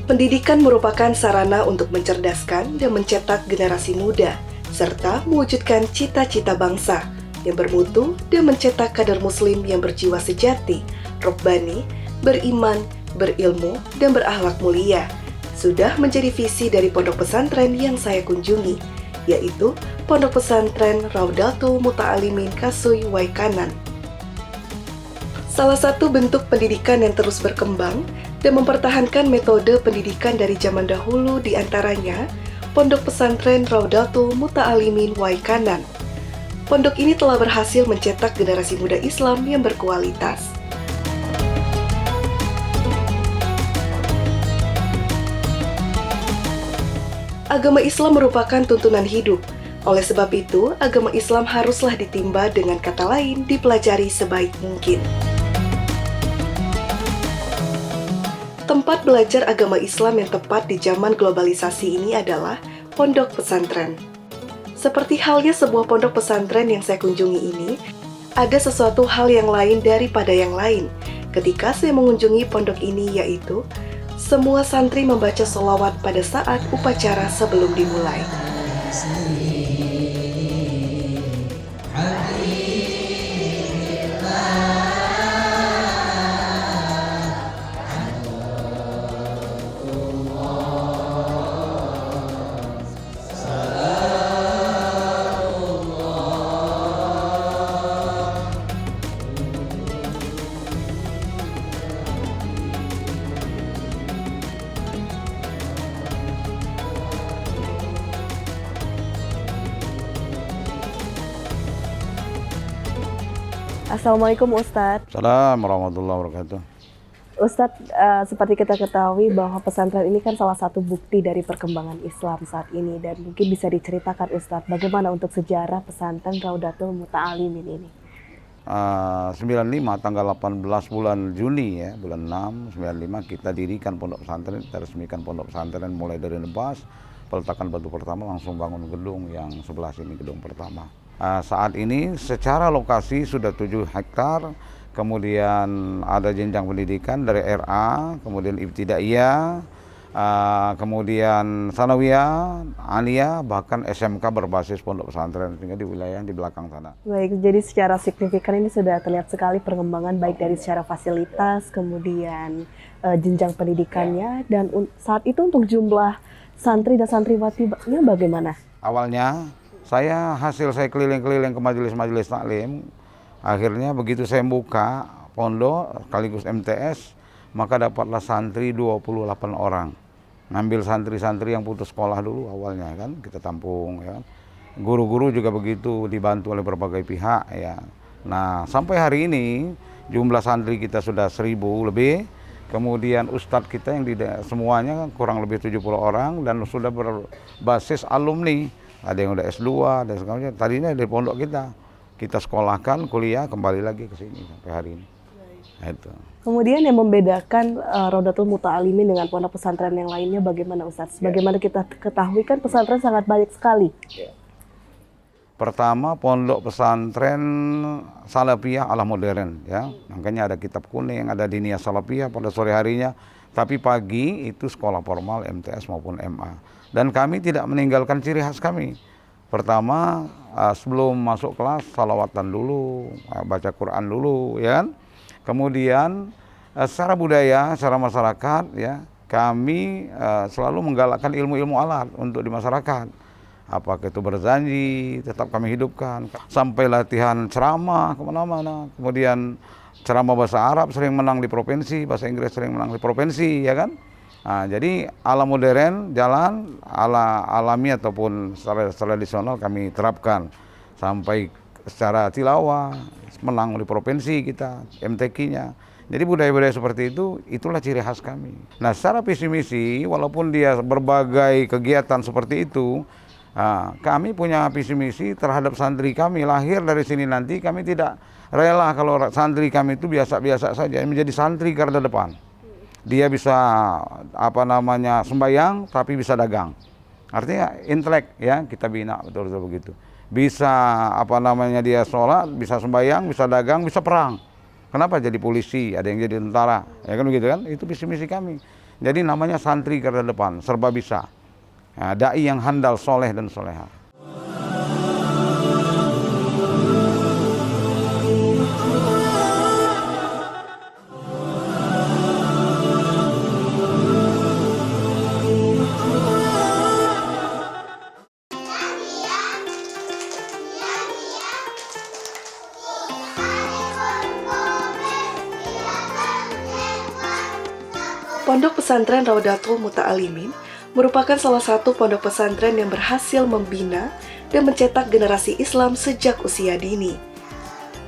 Pendidikan merupakan sarana untuk mencerdaskan dan mencetak generasi muda, serta mewujudkan cita-cita bangsa yang bermutu dan mencetak kader muslim yang berjiwa sejati, robbani, beriman, berilmu, dan berakhlak mulia. Sudah menjadi visi dari pondok pesantren yang saya kunjungi, yaitu Pondok Pesantren Raudatul Muta'alimin Kasui Waikanan. Salah satu bentuk pendidikan yang terus berkembang dan mempertahankan metode pendidikan dari zaman dahulu diantaranya Pondok Pesantren Raudatul Muta'alimin Waikanan. Pondok ini telah berhasil mencetak generasi muda Islam yang berkualitas. Agama Islam merupakan tuntunan hidup. Oleh sebab itu, agama Islam haruslah ditimba, dengan kata lain dipelajari sebaik mungkin. Tempat belajar agama Islam yang tepat di zaman globalisasi ini adalah pondok pesantren. Seperti halnya sebuah pondok pesantren yang saya kunjungi ini, ada sesuatu hal yang lain daripada yang lain ketika saya mengunjungi pondok ini, yaitu semua santri membaca sholawat pada saat upacara sebelum dimulai. Assalamualaikum Ustadz. Assalamualaikum warahmatullahi wabarakatuh. Ustadz, seperti kita ketahui bahwa pesantren ini kan salah satu bukti dari perkembangan Islam saat ini, dan mungkin bisa diceritakan Ustadz bagaimana untuk sejarah pesantren Raudatul Muta'alimin ini. 95 tanggal 18 bulan Juni ya, bulan 6 95 kita dirikan pondok pesantren, kita resmikan pondok pesantren mulai dari nebas, peletakan batu pertama, langsung bangun gedung yang sebelah sini, gedung pertama. Saat ini secara lokasi sudah 7 hektar, kemudian ada jenjang pendidikan dari RA, kemudian ibtidaiyah, kemudian sanawiyah, aliyah, bahkan SMK berbasis pondok pesantren tinggal di wilayah di belakang sana. Baik, jadi secara signifikan ini sudah terlihat sekali perkembangan baik dari secara fasilitas, kemudian jenjang pendidikannya, dan saat itu untuk jumlah santri dan santriwatinya bagaimana? Awalnya hasil saya keliling-keliling ke majelis-majelis taklim, akhirnya begitu saya buka pondok sekaligus MTS, maka dapatlah santri 28 orang. Ngambil santri-santri yang putus sekolah dulu awalnya kan, kita tampung ya. Guru-guru juga begitu, dibantu oleh berbagai pihak ya. Nah, sampai hari ini jumlah santri kita sudah 1000 lebih. Kemudian ustadz kita yang semuanya kurang lebih 70 orang dan sudah berbasis alumni. Ada yang udah S2 dan sebagainya. Tadinya dari pondok kita sekolahkan, kuliah, kembali lagi ke sini sampai hari ini. Nah, itu. Kemudian yang membedakan Raudatul Muta'alimin dengan pondok pesantren yang lainnya bagaimana Ustadz? Bagaimana kita ketahui kan pesantren sangat banyak sekali. Pertama, pondok pesantren salafiyah ala modern ya. Makanya ada kitab kuning, ada diniyah salafiyah pada sore harinya. Tapi pagi itu sekolah formal MTS maupun MA. Dan kami tidak meninggalkan ciri khas kami. Pertama, sebelum masuk kelas, salawatan dulu, baca Quran dulu, ya kan? Kemudian, secara budaya, secara masyarakat, ya, kami selalu menggalakkan ilmu-ilmu alat untuk di masyarakat. Apakah itu berzanji, tetap kami hidupkan. Sampai latihan ceramah kemana-mana. Kemudian ceramah bahasa Arab sering menang di provinsi, bahasa Inggris sering menang di provinsi, ya kan? Nah, jadi ala modern jalan, ala alami ataupun secara tradisional kami terapkan sampai secara tilawah menang di provinsi kita, MTQ-nya. Jadi budaya-budaya seperti itu, itulah ciri khas kami. Nah, secara visi misi, walaupun dia berbagai kegiatan seperti itu, kami punya visi misi terhadap santri kami lahir dari sini nanti. Kami tidak rela kalau santri kami itu biasa-biasa saja, menjadi santri garda depan. Dia bisa sembahyang tapi bisa dagang. Artinya intelek ya, kita bina betul-betul begitu. Bisa dia sholat, bisa sembahyang, bisa dagang, bisa perang. Kenapa jadi polisi, ada yang jadi tentara, ya kan begitu kan? Itu visi misi kami. Jadi namanya santri garda depan, serba bisa. Nah, dai yang handal, soleh dan soleha. Pondok Pesantren Raudatul Muta'alimin merupakan salah satu pondok pesantren yang berhasil membina dan mencetak generasi Islam sejak usia dini.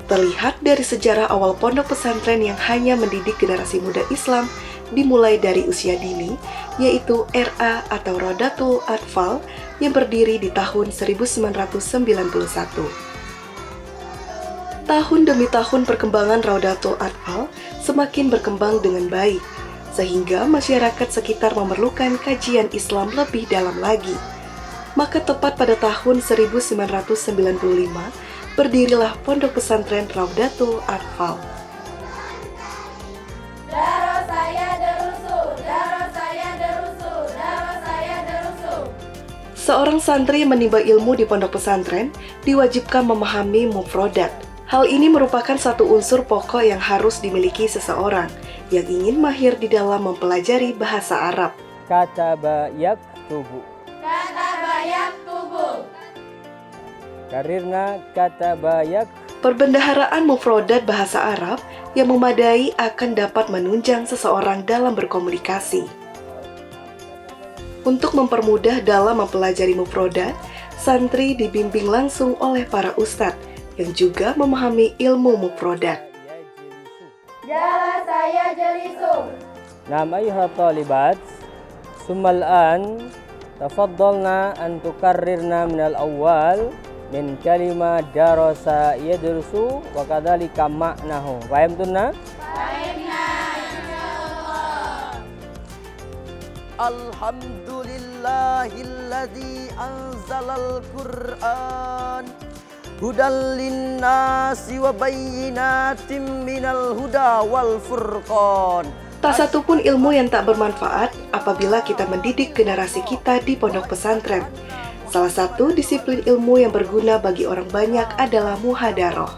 Terlihat dari sejarah awal pondok pesantren yang hanya mendidik generasi muda Islam dimulai dari usia dini, yaitu RA atau Raudatul Atfal yang berdiri di tahun 1991. Tahun demi tahun perkembangan Raudatul Atfal semakin berkembang dengan baik, sehingga masyarakat sekitar memerlukan kajian Islam lebih dalam lagi. Maka tepat pada tahun 1995, berdirilah Pondok Pesantren Raudatul Atfal. Darah saya derusu, darah saya derusu, darah saya derusu. Seorang santri yang menimba ilmu di pondok pesantren diwajibkan memahami mufrodat. Hal ini merupakan satu unsur pokok yang harus dimiliki seseorang yang ingin mahir di dalam mempelajari bahasa Arab. Kataba yaktubu. Kataba yaktubu. Karirna kataba yak. Perbendaharaan mufrodat bahasa Arab yang memadai akan dapat menunjang seseorang dalam berkomunikasi. Untuk mempermudah dalam mempelajari mufrodat, santri dibimbing langsung oleh para ustadz yang juga memahami ilmu mufrodat. Darah saya jelisu. Nam ayuha talibat, summal an tafaddalna an tukarrirna min al-awwal min kalima darasa yadrusu wa kadzalika ma'nahu. Fahimtunna? Alhamdulillahilladzi anzalal Qur'an hudal linnasi wa bayyinatin minal huda wal furqan. Tak satu pun ilmu yang tak bermanfaat apabila kita mendidik generasi kita di pondok pesantren. Salah satu disiplin ilmu yang berguna bagi orang banyak adalah muhadaroh.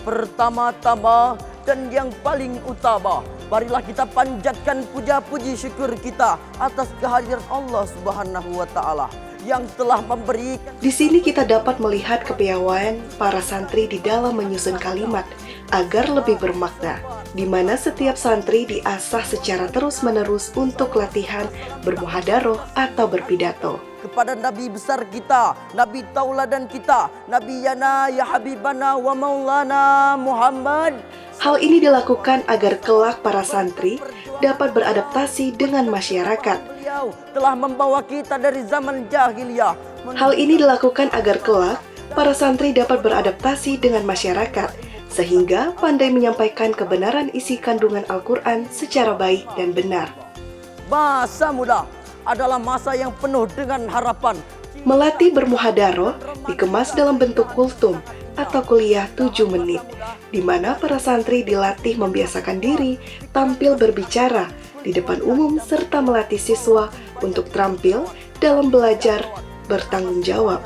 Pertama-tama dan yang paling utama, marilah kita panjatkan puja-puji syukur kita atas kehadiran Allah Subhanahu wa taala yang telah memberikan. Di sini kita dapat melihat kepiawaian para santri di dalam menyusun kalimat agar lebih bermakna, di mana setiap santri diasah secara terus-menerus untuk latihan bermuhadaroh atau berpidato. Kepada Nabi besar kita, Nabi tauladan kita, Nabi Yana ya Habibana wa Maulana Muhammad. Hal ini dilakukan agar kelak para santri dapat beradaptasi dengan masyarakat. Beliau telah membawa kita dari zaman jahiliyah. Hal ini dilakukan agar kelak para santri dapat beradaptasi dengan masyarakat, sehingga pandai menyampaikan kebenaran isi kandungan Al-Quran secara baik dan benar. Masa muda adalah masa yang penuh dengan harapan. Melatih bermuhadaroh dikemas dalam bentuk kultum atau kuliah 7 menit, di mana para santri dilatih membiasakan diri tampil berbicara di depan umum serta melatih siswa untuk terampil dalam belajar bertanggung jawab.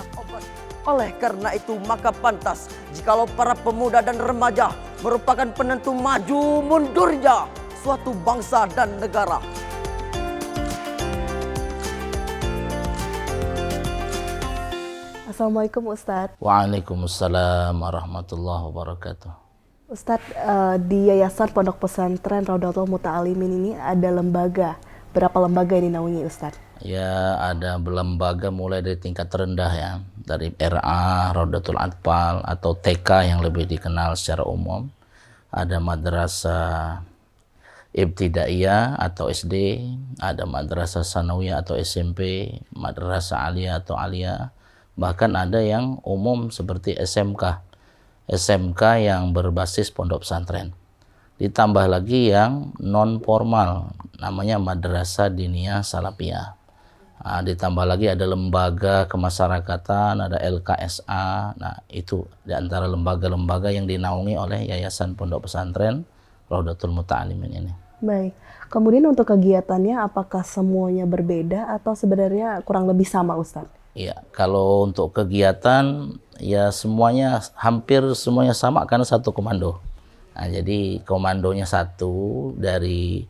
Oleh karena itu maka pantas jikalau para pemuda dan remaja merupakan penentu maju mundurnya suatu bangsa dan negara. Assalamualaikum Ustadz. Waalaikumsalam warahmatullahi wabarakatuh. Ustadz, di Yayasan Pondok Pesantren Raudatul Muta'alimin ini ada lembaga. Berapa lembaga yang dinaungi Ustadz? Ya, ada lembaga mulai dari tingkat terendah ya, dari RA, Raudatul Atfal atau TK yang lebih dikenal secara umum. Ada madrasah ibtidaiyah atau SD, ada madrasah sanawiyah atau SMP, madrasah aliyah atau aliyah. Bahkan ada yang umum seperti SMK yang berbasis pondok pesantren. Ditambah lagi yang non formal, namanya Madrasah Diniyah Salafiyah. Nah, ditambah lagi ada lembaga kemasyarakatan, ada LKSA. Nah, itu di antara lembaga-lembaga yang dinaungi oleh Yayasan Pondok Pesantren Raudatul Muta'alimin ini. Baik. Kemudian untuk kegiatannya apakah semuanya berbeda atau sebenarnya kurang lebih sama Ustadz? Ya, kalau untuk kegiatan ya semuanya hampir semuanya sama karena satu komando. Nah, jadi komandonya satu dari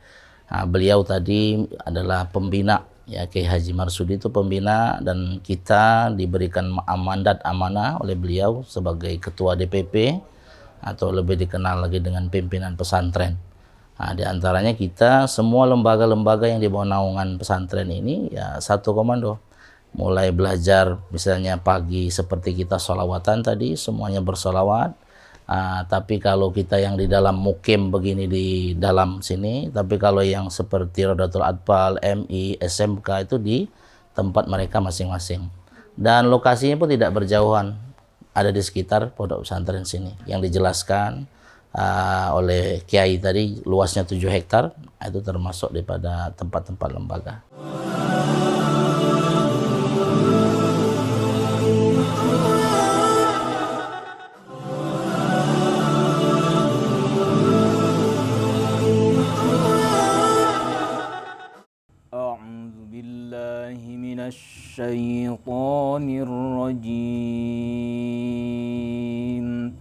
beliau tadi adalah pembina, ya Kiai Haji Marsudi itu pembina, dan kita diberikan mandat amanah oleh beliau sebagai ketua DPP atau lebih dikenal lagi dengan pimpinan pesantren. Nah, di antaranya kita semua lembaga-lembaga yang di bawah naungan pesantren ini ya satu komando. Mulai belajar misalnya pagi seperti kita sholawatan tadi, semuanya bersolawat. Tapi kalau kita yang di dalam mukim begini di dalam sini, tapi kalau yang seperti Rodatul Atfal, MI, SMK itu di tempat mereka masing-masing. Dan lokasinya pun tidak berjauhan, ada di sekitar pondok pesantren sini. Yang dijelaskan oleh Kiai tadi luasnya 7 hektar, itu termasuk daripada tempat-tempat lembaga. Minasyaitonirrajim.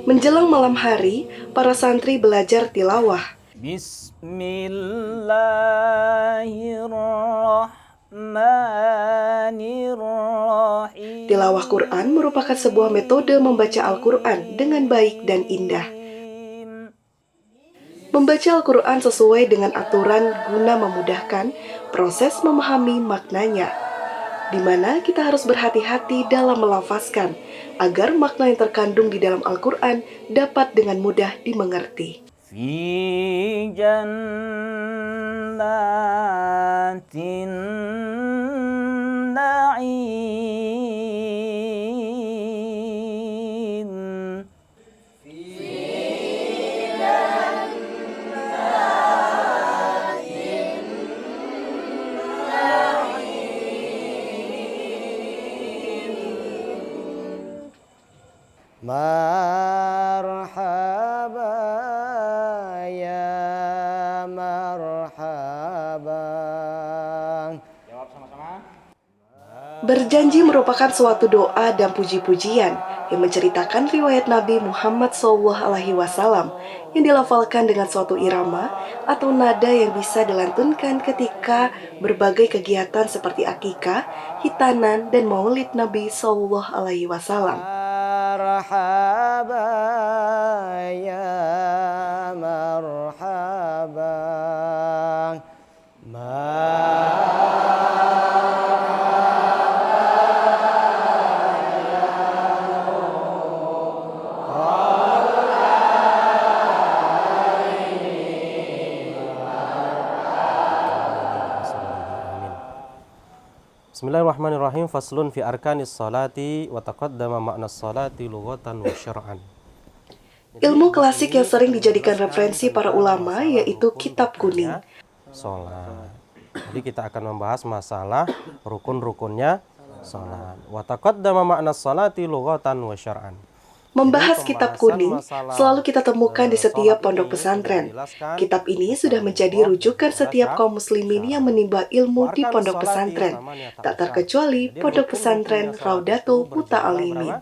Menjelang malam hari, para santri belajar tilawah. Bismillahirrahmanirrahim. Tilawah Quran merupakan sebuah metode membaca Al-Quran dengan baik dan indah. Membaca Al-Quran sesuai dengan aturan guna memudahkan proses memahami maknanya, di mana kita harus berhati-hati dalam melafazkan agar makna yang terkandung di dalam Al-Quran dapat dengan mudah dimengerti. Fi jannatin na'im. Marhaba ya marhaba. Jawab sama-sama. Berjanji merupakan suatu doa dan puji-pujian yang menceritakan riwayat Nabi Muhammad SAW yang dilafalkan dengan suatu irama atau nada yang bisa dilantunkan ketika berbagai kegiatan seperti akikah, hitanan, dan maulid Nabi SAW. Marhaba ya marhaba. Bismillahirrahmanirrahim. Faslun fi arkanis salati wa taqaddama ma'nas salati lughatan wa syar'an. Ilmu klasik yang sering dijadikan referensi para ulama yaitu kitab kuning. Salat. Jadi kita akan membahas masalah rukun-rukunnya salat. Wa taqaddama ma'nas salati lughatan wa syar'an. Membahas kitab kuning selalu kita temukan di setiap pondok pesantren. Kitab ini sudah menjadi rujukan setiap kaum muslimin yang menimba ilmu di pondok pesantren, tak terkecuali pondok pesantren Raudatul Muta'alimin.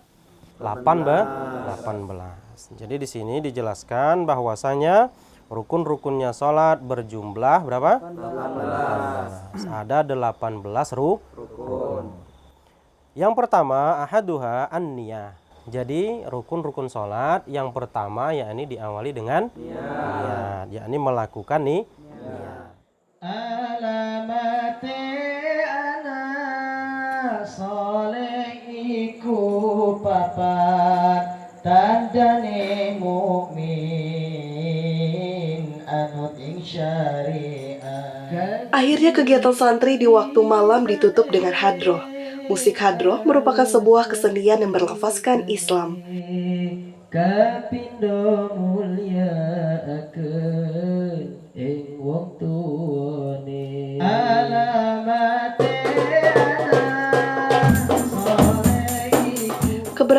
18. Jadi di sini dijelaskan bahwasanya rukun-rukunnya salat berjumlah berapa? 18. Ada 18 rukun. Yang pertama, ahaduha an-niyah. Jadi rukun-rukun salat yang pertama yakni diawali dengan niat, yakni melakukan niat. Alamate ana soleh iku papat tandane mukmin anut ing syariat. Akhirnya kegiatan santri di waktu malam ditutup dengan hadroh. Musik hadroh merupakan sebuah kesenian yang berlafazkan Islam. Kapindo mulyaakeun ing wong tuwane alamat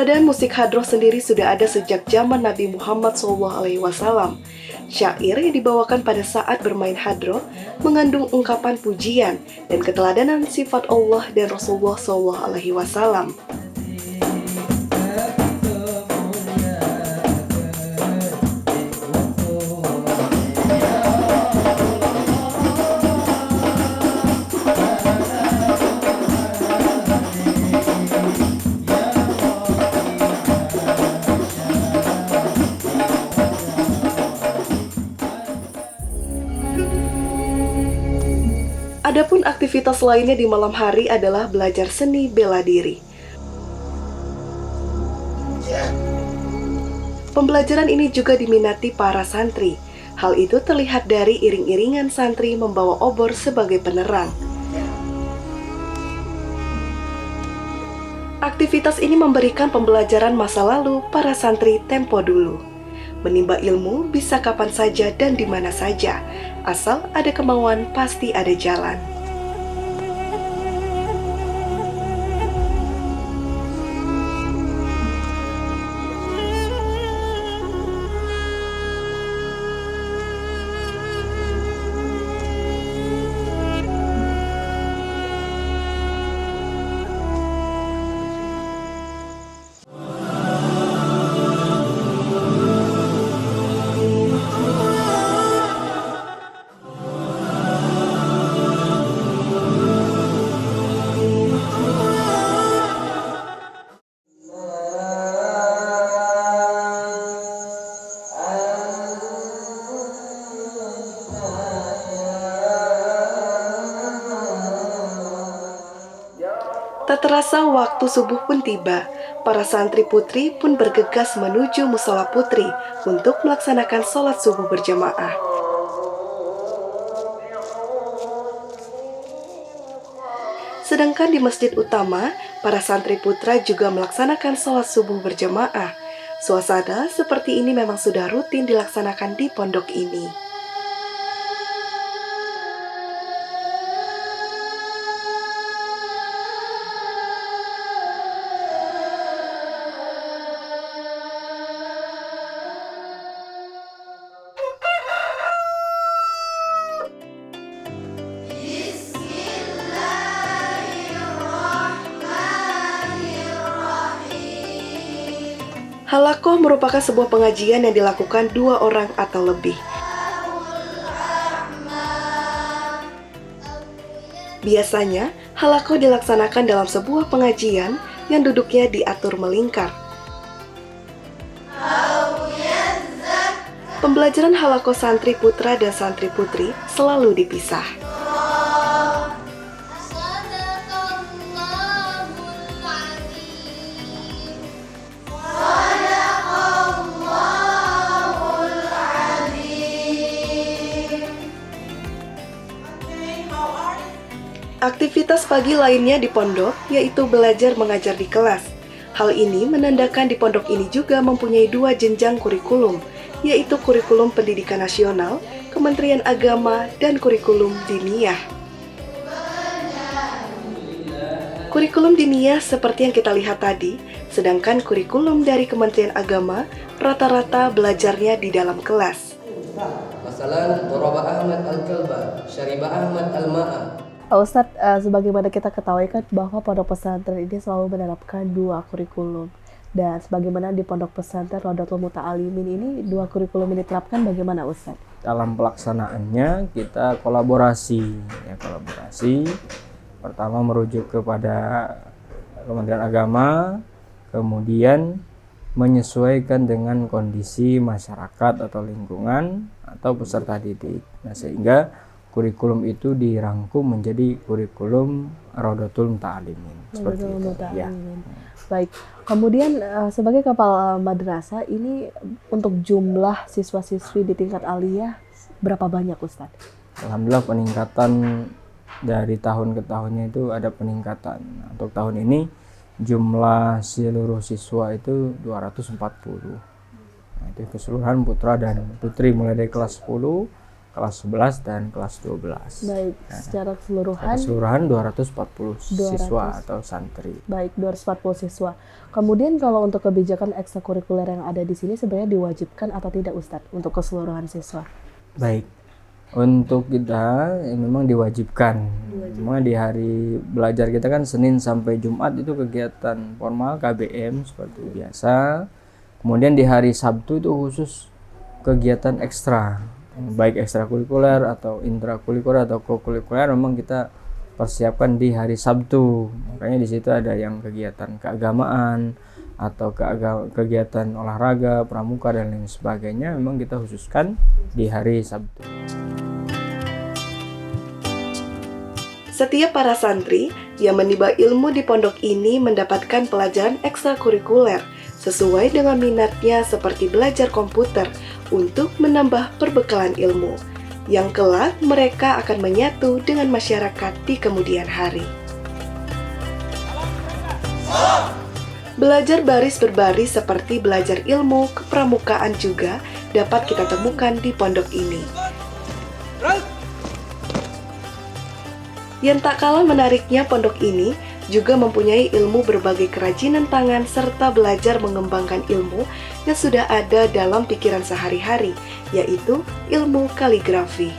Keberadaan musik hadroh sendiri sudah ada sejak zaman Nabi Muhammad SAW. Syair yang dibawakan pada saat bermain hadroh mengandung ungkapan pujian dan keteladanan sifat Allah dan Rasulullah SAW. Adapun aktivitas lainnya di malam hari adalah belajar seni bela diri. Pembelajaran ini juga diminati para santri. Hal itu terlihat dari iring-iringan santri membawa obor sebagai penerang. Aktivitas ini memberikan pembelajaran masa lalu para santri tempo dulu. Menimba ilmu bisa kapan saja dan di mana saja. Asal ada kemauan, pasti ada jalan. Tak terasa waktu subuh pun tiba. Para santri putri pun bergegas menuju musola putri untuk melaksanakan sholat subuh berjamaah. Sedangkan di masjid utama, para santri putra juga melaksanakan sholat subuh berjamaah. Suasana seperti ini memang sudah rutin dilaksanakan di pondok ini. Halakoh merupakan sebuah pengajian yang dilakukan 2 orang atau lebih. Biasanya, halakoh dilaksanakan dalam sebuah pengajian yang duduknya diatur melingkar. Pembelajaran halakoh santri putra dan santri putri selalu dipisah. Aktivitas pagi lainnya di pondok yaitu belajar mengajar di kelas. Hal ini menandakan di pondok ini juga mempunyai 2 jenjang kurikulum, yaitu kurikulum pendidikan nasional, Kementerian Agama, dan kurikulum diniyah. Kurikulum diniyah seperti yang kita lihat tadi, sedangkan kurikulum dari Kementerian Agama rata-rata belajarnya di dalam kelas. Masalan, daraba Ahmad al-kalba, syariba Ahmad al-ma'a. Ustadz, sebagaimana kita ketahui kan bahwa pondok pesantren ini selalu menerapkan 2 kurikulum. Dan sebagaimana di pondok pesantren Rodatul Muta'alimin ini 2 kurikulum ini diterapkan, bagaimana Ustadz? Dalam pelaksanaannya kita kolaborasi. Pertama merujuk kepada Kementerian Agama, kemudian menyesuaikan dengan kondisi masyarakat atau lingkungan atau peserta didik. Nah, sehingga kurikulum itu dirangkum menjadi kurikulum Rodatul Muta'alimin. Seperti itu. Ya. Baik. Kemudian sebagai kepala madrasah ini untuk jumlah siswa-siswi di tingkat aliyah berapa banyak Ustadz? Alhamdulillah peningkatan dari tahun ke tahunnya itu ada peningkatan. Untuk tahun ini jumlah seluruh siswa itu 240. Nah, itu keseluruhan putra dan putri mulai dari kelas 10, kelas 11 dan kelas 12. Baik, secara keseluruhan Keseluruhan 240 siswa 200. atau santri. baik 240 siswa. Kemudian kalau untuk kebijakan ekstrakurikuler yang ada di sini sebenarnya diwajibkan atau tidak Ustadz untuk keseluruhan siswa? Baik. Untuk kita memang diwajibkan. Memang di hari belajar kita kan Senin sampai Jumat itu kegiatan formal KBM seperti biasa. Kemudian di hari Sabtu itu khusus kegiatan ekstra, baik ekstrakurikuler atau intrakurikuler atau kokurikuler memang kita persiapkan di hari Sabtu. Makanya di situ ada yang kegiatan keagamaan atau kegiatan olahraga, pramuka dan lain sebagainya memang kita khususkan di hari Sabtu. Setiap para santri yang menimba ilmu di pondok ini mendapatkan pelajaran ekstrakurikuler sesuai dengan minatnya seperti belajar komputer untuk menambah perbekalan ilmu, yang kelak mereka akan menyatu dengan masyarakat di kemudian hari. Belajar baris berbaris seperti belajar ilmu kepramukaan juga dapat kita temukan di pondok ini. Yang tak kalah menariknya, pondok ini juga mempunyai ilmu berbagai kerajinan tangan serta belajar mengembangkan ilmu yang sudah ada dalam pikiran sehari-hari, yaitu ilmu kaligrafi.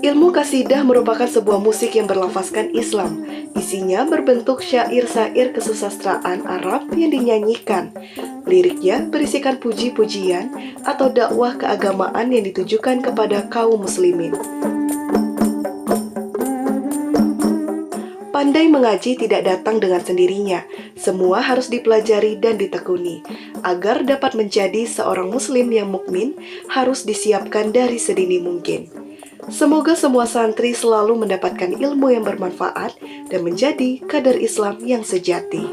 Ilmu kasidah merupakan sebuah musik yang berlafazkan Islam. Isinya berbentuk syair-syair kesusastraan Arab yang dinyanyikan. Liriknya berisikan puji-pujian atau dakwah keagamaan yang ditujukan kepada kaum muslimin. Pandai mengaji tidak datang dengan sendirinya. Semua harus dipelajari dan ditekuni. Agar dapat menjadi seorang muslim yang mukmin, harus disiapkan dari sedini mungkin. Semoga semua santri selalu mendapatkan ilmu yang bermanfaat dan menjadi kader Islam yang sejati.